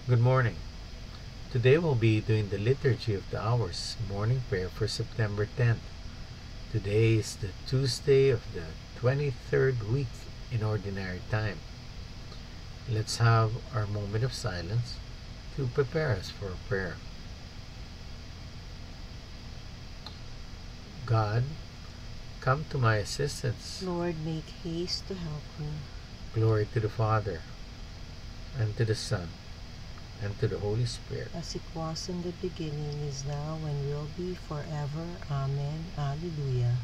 Good morning. Today we'll be doing the Liturgy of the Hours morning prayer for September 10th. Today is the Tuesday of the 23rd week in Ordinary Time. Let's have our moment of silence to prepare us for a prayer. God, come to my assistance. Lord, make haste to help me. Glory to the Father, and to the Son, and to the Holy Spirit. As it was in the beginning, is now, and will be forever. Amen. Alleluia.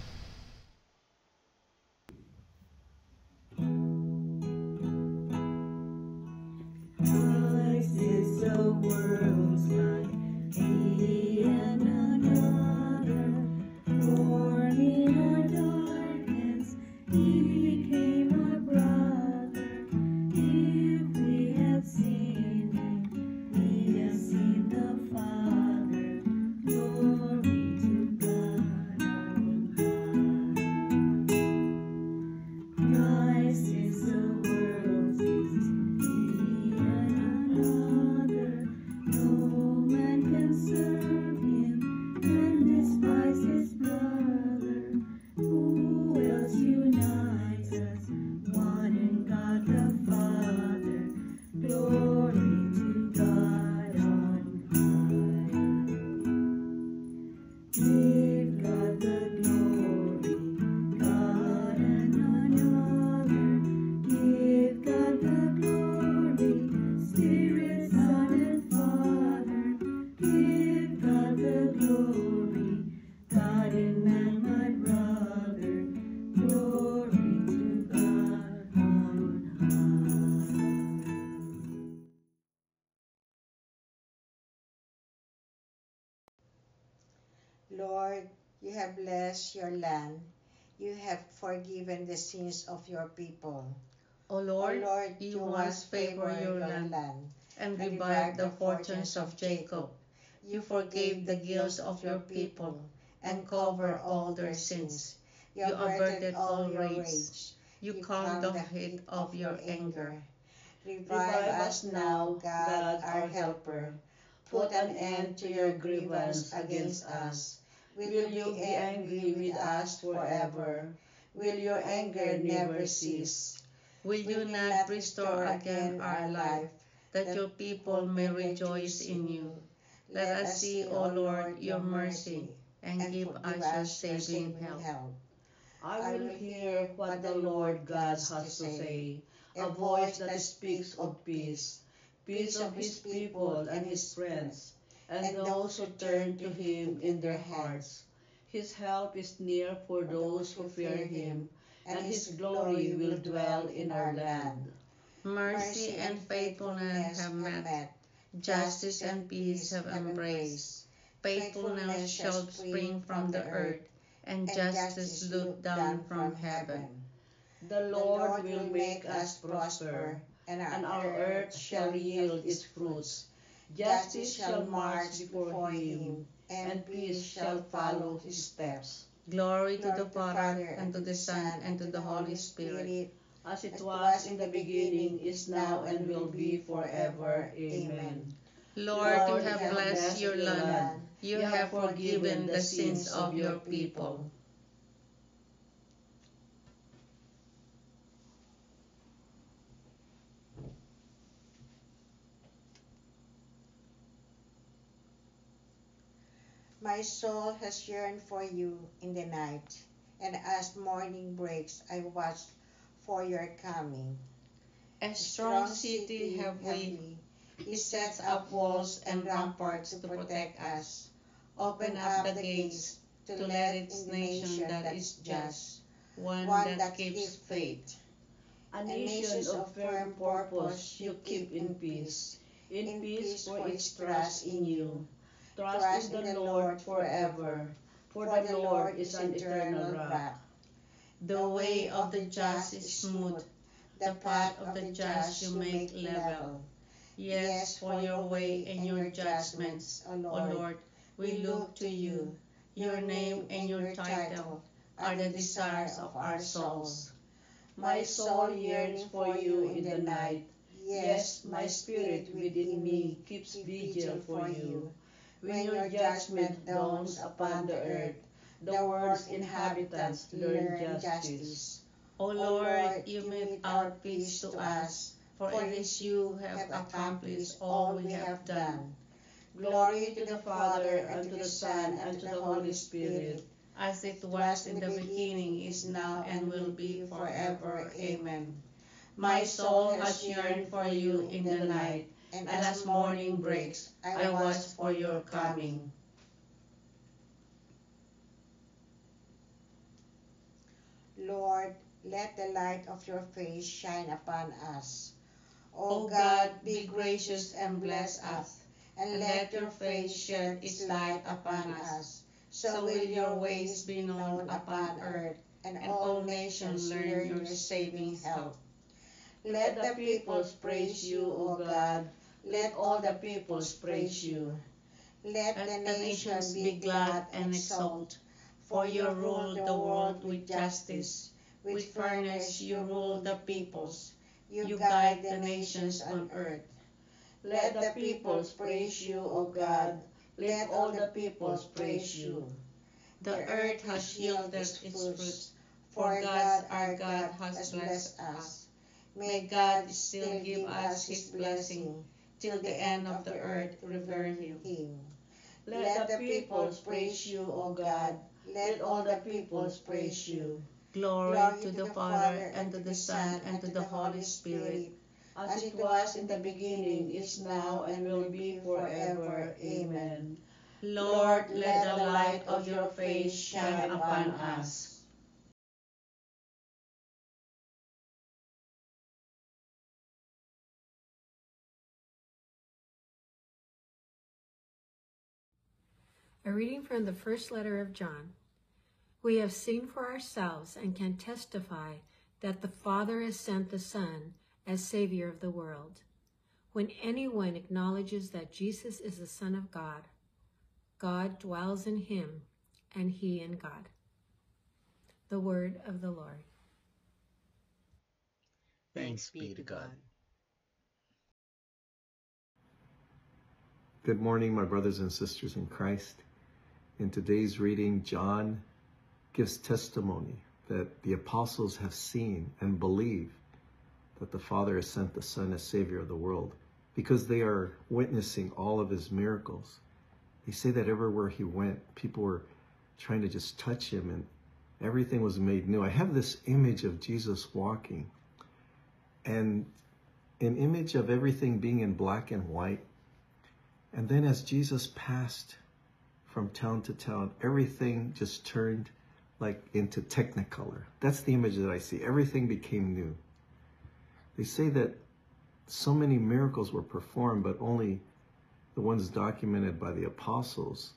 Christ is the world's light, He and another, born in our darkness, He became our brother. If we have seen Him, we have seen the Father. Glory to God on high. Christ is the world's light. No man can serve Him and despise his brother. Who else unites us? One in God the Father. Glory to God on high. Give God the glory, God and another. Give God the glory, Spirit, Son, and Father. Give God the glory, God in man, my brother. Glory to God on high. Lord, you have blessed your land. You have forgiven the sins of your people. O Lord, you once favored your land and revived the fortunes of Jacob. You forgave the guilt of your people and covered all their sins. You averted all rage. You calmed the heat of your anger. Revive us now, God, our helper. Put an end to your grievance against us. Will you be angry with us forever? Will your anger never cease? Will you not restore again our life, that your people may rejoice in you? Let us see, O Lord, your mercy, and give us your saving help. I will hear what the Lord God has to say, a voice that speaks of peace, peace of his people and his friends, and those who turn to him in their hearts. His help is near for those who fear him, and his glory will dwell in our land. Mercy and faithfulness have met, justice and peace have embraced. Faithfulness shall spring from the earth, and justice look down from heaven. The Lord will make us prosper, and our earth shall yield its fruits. Justice shall march before him, and peace shall follow his steps. Glory to the Father, and to the Son, and to the Holy Spirit, as it was in the beginning, is now, and will be forever. Amen. Lord, you have blessed your land. You have forgiven the sins of your people. My soul has yearned for you in the night, and as morning breaks, I watch for your coming. A strong city have we. He sets up walls and ramparts to protect us. Open up the gates to let its nation that is just, one that keeps faith. A nation of firm purpose you keep in peace for its trust in you. Trust in the Lord forever, for the Lord is an eternal rock. The way of the just is smooth, the path of the just you make level. Yes, for your way and your judgments, O Lord, we look to you. Your name and your title are the desires of our souls. My soul yearns for you in the night. Yes, my spirit within me keeps vigil for you. When your judgment dawns upon the earth, the world's inhabitants learn justice. O Lord, you mete out peace to us, for it is you who have accomplished all we have done. Glory to the Father, and to the Son, and to the Holy Spirit, as it was in the beginning, is now, and will be forever. Amen. My soul has yearned for you in the night, and as morning breaks, I watch for your coming. Lord, let the light of your face shine upon us. O God, be gracious and bless us, and let your face shed its light upon us. So will your ways be known upon earth, and all nations learn your saving help. Let the peoples praise you, O God. Let all the peoples praise you. Let the nations be glad and exult, For you rule the world with justice. With fairness you rule the peoples. You guide the nations on earth. Let the peoples praise you, O God. Let all the peoples praise you. The earth has yielded its fruits, for God our God has blessed us. May God still give us his blessing, till the end of the earth revere him. Let the peoples praise you, O God. Let all the peoples praise you. Glory to the Father, and to the Son, and to the Holy Spirit, as it was in the beginning, is now, and will be forever. Amen. Lord, let the light of your face shine upon us. A reading from the first letter of John. We have seen for ourselves and can testify that the Father has sent the Son as Savior of the world. When anyone acknowledges that Jesus is the Son of God, God dwells in him, and he in God. The word of the Lord. Thanks be to God. Good morning, my brothers and sisters in Christ. In today's reading, John gives testimony that the apostles have seen and believe that the Father has sent the Son as Savior of the world because they are witnessing all of his miracles. They say that everywhere he went, people were trying to just touch him and everything was made new. I have this image of Jesus walking and an image of everything being in black and white. And then as Jesus passed from town to town, everything just turned like into Technicolor. That's the image that I see. Everything became new. They say that so many miracles were performed, but only the ones documented by the apostles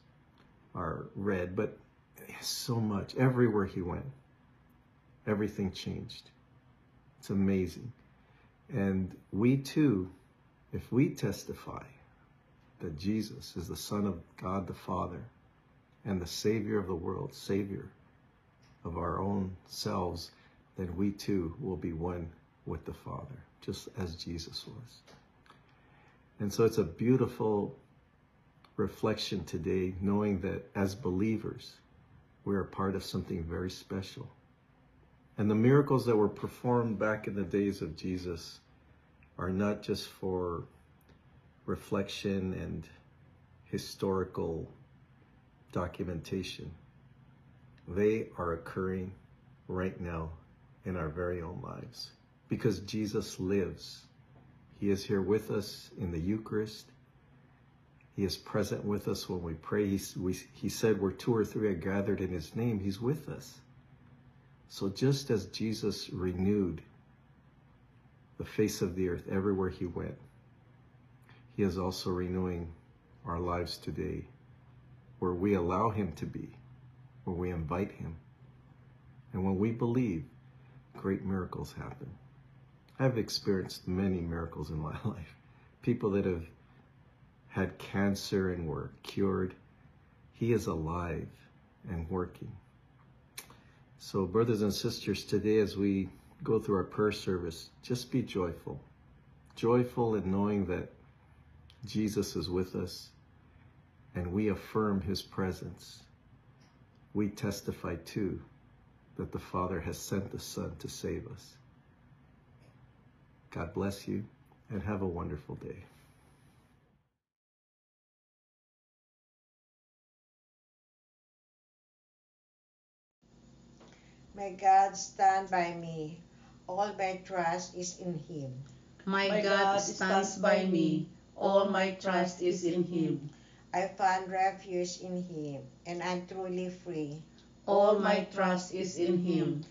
are read. But so much, everywhere he went, everything changed. It's amazing. And we too, if we testify that Jesus is the Son of God the Father and the Savior of the world, Savior of our own selves, then we too will be one with the Father, just as Jesus was. And so it's a beautiful reflection today, knowing that as believers, we are part of something very special. And the miracles that were performed back in the days of Jesus are not just for reflection and historical documentation. They are occurring right now in our very own lives because Jesus lives. He is here with us in the Eucharist. He is present with us when we pray. He said, where two or three are gathered in his name, he's with us. So just as Jesus renewed the face of the earth everywhere he went, he is also renewing our lives today, where we allow him to be, where we invite him. And when we believe, great miracles happen. I've experienced many miracles in my life. People that have had cancer and were cured. He is alive and working. So brothers and sisters, today as we go through our prayer service, just be joyful. joyful in knowing that Jesus is with us, and we affirm his presence. We testify too that the Father has sent the Son to save us. God bless you, and have a wonderful day. May God stand by me. All my trust is in him. My God stands by me. All my trust is in him. I found refuge in him, and I'm truly free. All my trust is in him.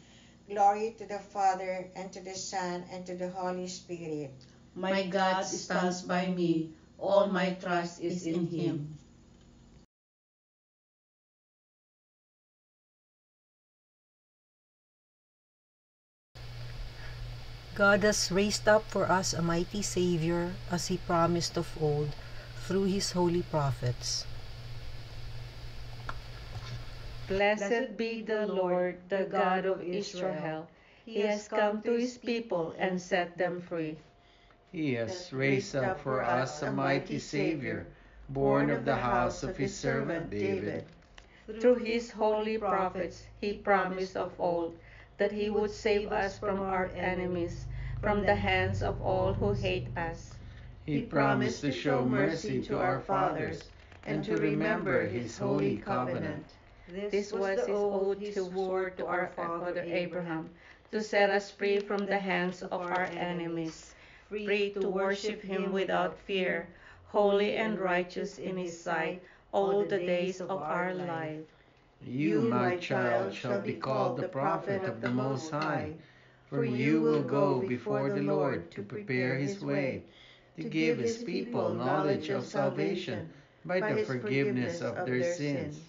Glory to the Father, and to the Son, and to the Holy Spirit. My God stands by me. All my trust is in him. God has raised up for us a mighty Savior, as he promised of old, through his holy prophets. Blessed be the Lord, the God of Israel. He has come to his people and set them free. He has raised up for us a mighty Savior, born of the house of his servant David. Through his holy prophets, he promised of old that he would save us from our enemies, from the hands of all who hate us. He promised to show mercy to our fathers and to remember his holy covenant. This was the oath he swore to our father Abraham, to set us free from the hands of our enemies, free to worship him without fear, holy and righteous in his sight all the days of our life. You, my child, shall be called the prophet of the Most High, for you will go before the Lord to prepare his way, to give his people knowledge of salvation by the forgiveness of their sins.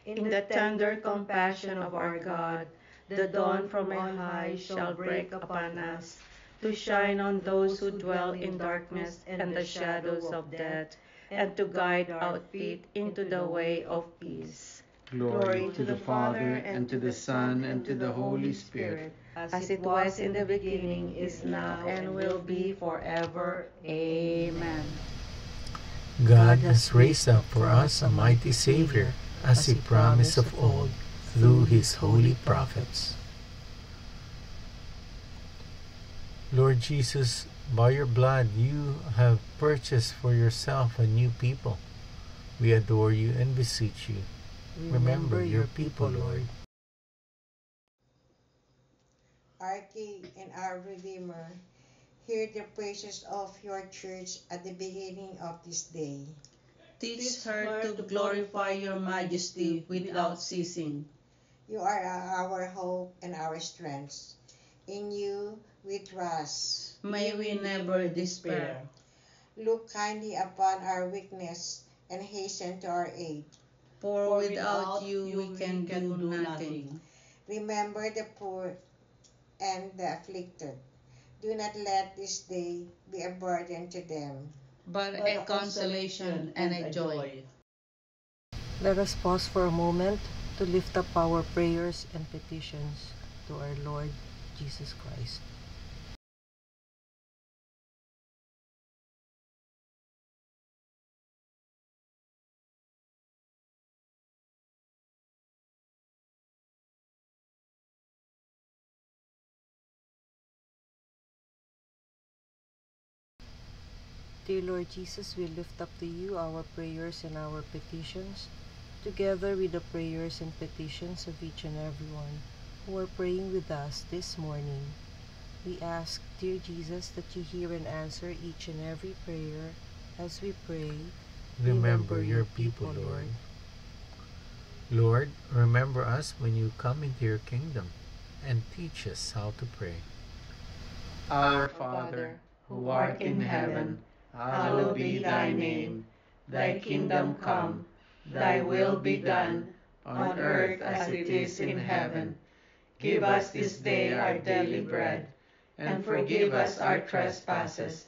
In the tender compassion of our God, the dawn from on high shall break upon us, to shine on those who dwell in darkness and the shadows of death, and to guide our feet into the way of peace. Glory to the Father, and to the Son, and to the Holy Spirit, as it was in the beginning, is now, and will be forever. Amen. God has raised up for us a mighty Savior, as he promised of old, through his holy prophets. Lord Jesus, by your blood you have purchased for yourself a new people. We adore you and beseech you. Remember your people, Lord. Our King and our Redeemer, hear the praises of your church at the beginning of this day. Teach her to glorify your majesty without ceasing. You are our hope and our strength. In you we trust. May we never despair. Look kindly upon our weakness and hasten to our aid. For without you we can do nothing. Remember the poor and the afflicted. Do not let this day be a burden to them, But a consolation and a joy. Let us pause for a moment to lift up our prayers and petitions to our Lord Jesus Christ. Dear Lord Jesus, we lift up to you our prayers and our petitions, together with the prayers and petitions of each and everyone who are praying with us this morning. We ask, dear Jesus, that you hear and answer each and every prayer as we pray. Remember your people, Lord. Lord, remember us when you come into your kingdom, and teach us how to pray. Our Father, who art in heaven, hallowed be thy name. Thy kingdom come, thy will be done, on earth as it is in heaven. Give us this day our daily bread, and forgive us our trespasses,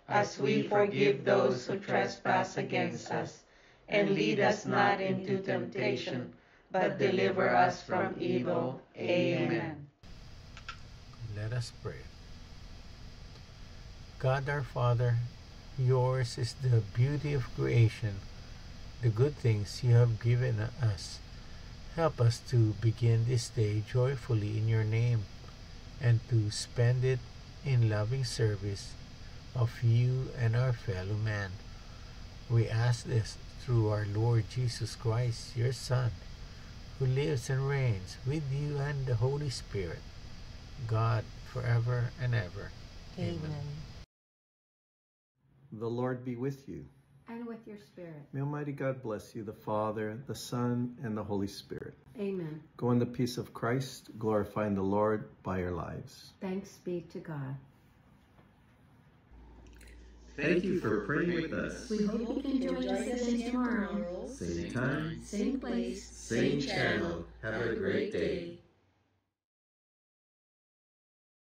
as we forgive those who trespass against us. And lead us not into temptation, but deliver us from evil. Amen. Let us pray. God our Father, yours is the beauty of creation, the good things you have given us. Help us to begin this day joyfully in your name and to spend it in loving service of you and our fellow man. We ask this through our Lord Jesus Christ, your Son, who lives and reigns with you and the Holy Spirit, God, forever and ever. Amen. The Lord be with you. And with your spirit. May Almighty God bless you, the Father, the Son, and the Holy Spirit. Amen. Go in the peace of Christ, glorifying the Lord by your lives. Thanks be to God. Thank you for praying with us. We hope you can join us again tomorrow. Same time, Same place. same channel. Have a great day.